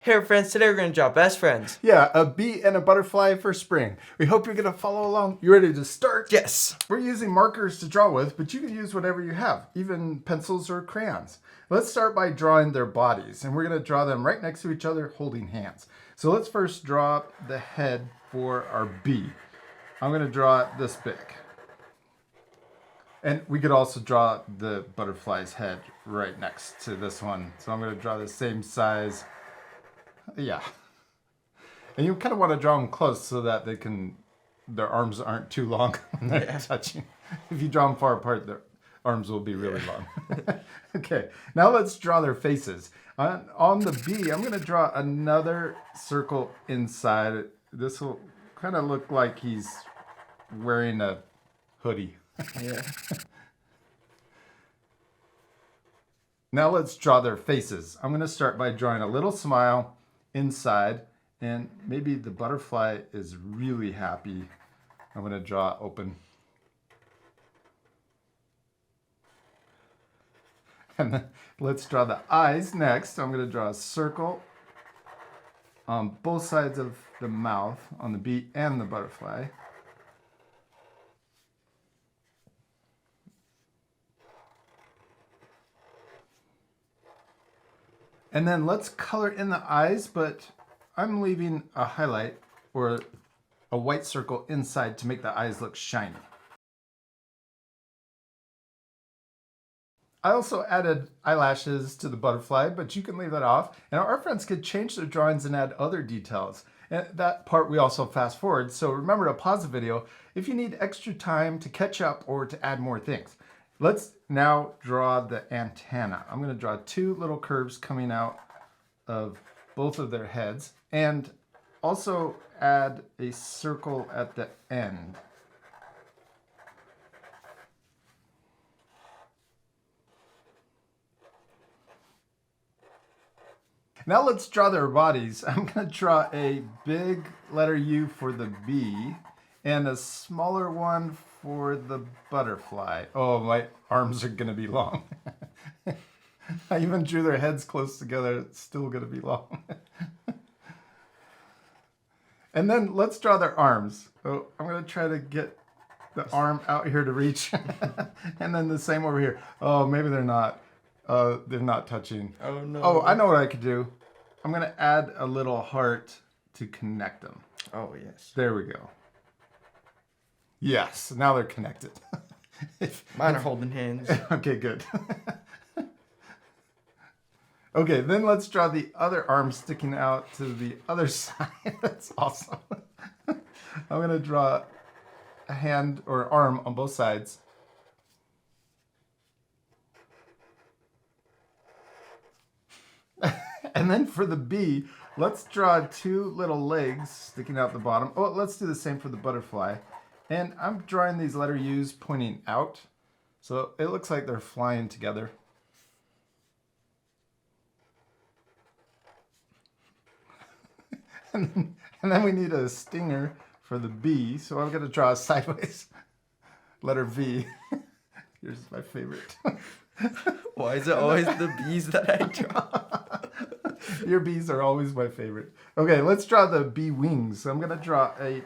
Hey friends, today we're going to draw best friends. Yeah, a bee and a butterfly for spring. We hope you're going to follow along. You ready to start? Yes. We're using markers to draw with, but you can use whatever you have, even pencils or crayons. Let's start by drawing their bodies, and we're going to draw them right next to each other holding hands. So let's first draw the head for our bee. I'm going to draw it this big. And we could also draw the butterfly's head right next to this one. So I'm going to draw the same size. Yeah. And you kind of want to draw them close so that their arms aren't too long when they're touching. If you draw them far apart, their arms will be really long. Okay, now let's draw their faces. On the bee, I'm going to draw another circle inside. This will kind of look like he's wearing a hoodie. Yeah. Now let's draw their faces. I'm going to start by drawing a little smile inside, and maybe the butterfly is really happy. I'm going to draw open. And then let's draw the eyes next. I'm going to draw a circle on both sides of the mouth on the bee and the butterfly. And then let's color in the eyes, but I'm leaving a highlight or a white circle inside to make the eyes look shiny. I also added eyelashes to the butterfly, but you can leave that off. And our friends could change their drawings and add other details. And that part we also fast forward, so remember to pause the video if you need extra time to catch up or to add more things. Let's now draw the antenna. I'm going to draw two little curves coming out of both of their heads and also add a circle at the end. Now let's draw their bodies. I'm going to draw a big letter U for the bee and a smaller one for the butterfly. Oh, my arms are going to be long. I even drew their heads close together. It's still going to be long. And then let's draw their arms. Oh, I'm going to try to get the arm out here to reach. And then the same over here. Oh, maybe they're not. They're not touching. Oh no. Oh, I know what I could do. I'm going to add a little heart to connect them. Oh yes. There we go. Yes, now they're connected. Mine are holding hands. Okay, good. Okay, then let's draw the other arm sticking out to the other side. That's awesome. I'm going to draw a hand or arm on both sides. And then for the bee, let's draw two little legs sticking out the bottom. Oh, let's do the same for the butterfly. And I'm drawing these letter U's pointing out. So it looks like they're flying together. And then we need a stinger for the bee. So I'm going to draw a sideways letter V. Yours is my favorite. Why is it always the bees that I draw? Your bees are always my favorite. Okay, let's draw the bee wings. So I'm going to draw a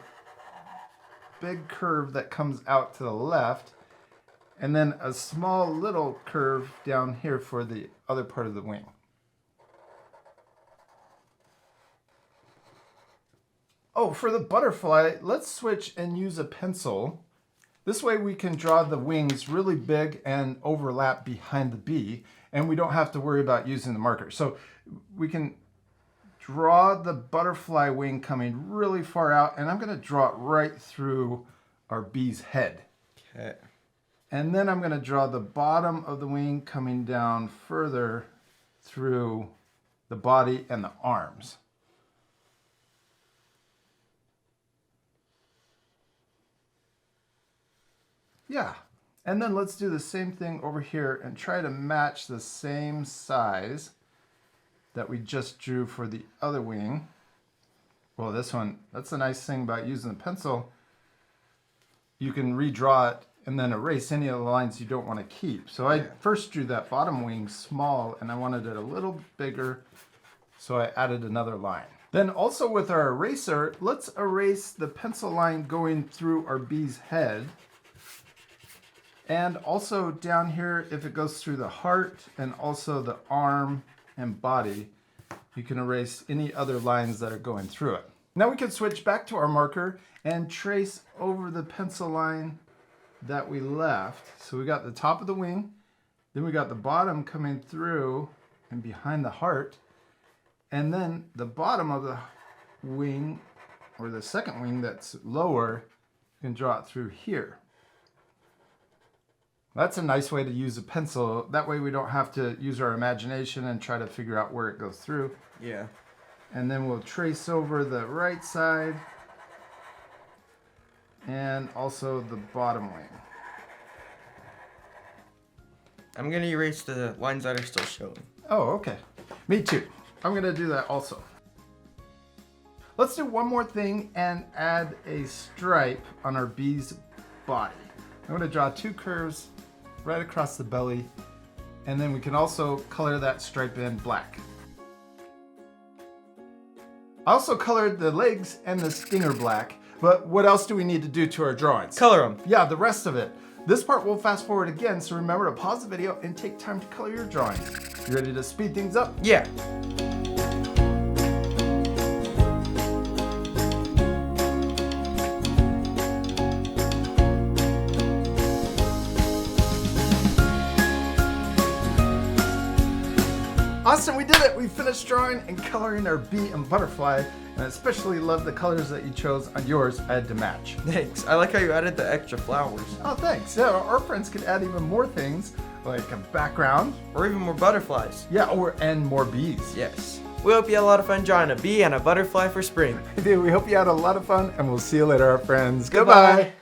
big curve that comes out to the left, and then a small little curve down here for the other part of the wing. Oh, for the butterfly, let's switch and use a pencil. This way we can draw the wings really big and overlap behind the bee, and we don't have to worry about using the marker. So we can draw the butterfly wing coming really far out, and I'm going to draw it right through our bee's head. Okay. And then I'm going to draw the bottom of the wing coming down further through the body and the arms. Yeah. And then let's do the same thing over here and try to match the same size that we just drew for the other wing. Well, this one, that's the nice thing about using the pencil. You can redraw it and then erase any of the lines you don't want to keep. So I first drew that bottom wing small, and I wanted it a little bigger So I added another line. Then also with our eraser, let's erase the pencil line going through our bee's head. And also down here, if it goes through the heart and also the arm and body, you can erase any other lines that are going through it. Now we can switch back to our marker and trace over the pencil line that we left. So we got the top of the wing, then we got the bottom coming through and behind the heart, and then the bottom of the wing, or the second wing that's lower, you can draw it through here. That's a nice way to use a pencil. That way we don't have to use our imagination and try to figure out where it goes through. Yeah. And then we'll trace over the right side and also the bottom wing. I'm gonna erase the lines that are still showing. Oh, okay. Me too. I'm gonna do that also. Let's do one more thing and add a stripe on our bee's body. I'm gonna draw 2 curves right across the belly, and then we can also color that stripe in black. I also colored the legs and the stinger black, but what else do we need to do to our drawings? Color them. Yeah, the rest of it. This part we'll fast forward again, so remember to pause the video and take time to color your drawings. You ready to speed things up? Yeah. Austin, we did it! We finished drawing and coloring our bee and butterfly, and I especially love the colors that you chose on yours. I had to match. Thanks. I like how you added the extra flowers. Oh, thanks. Yeah, our friends could add even more things, like a background. Or even more butterflies. Yeah, and more bees. Yes. We hope you had a lot of fun drawing a bee and a butterfly for spring. We hope you had a lot of fun, and we'll see you later, our friends. Goodbye. Goodbye.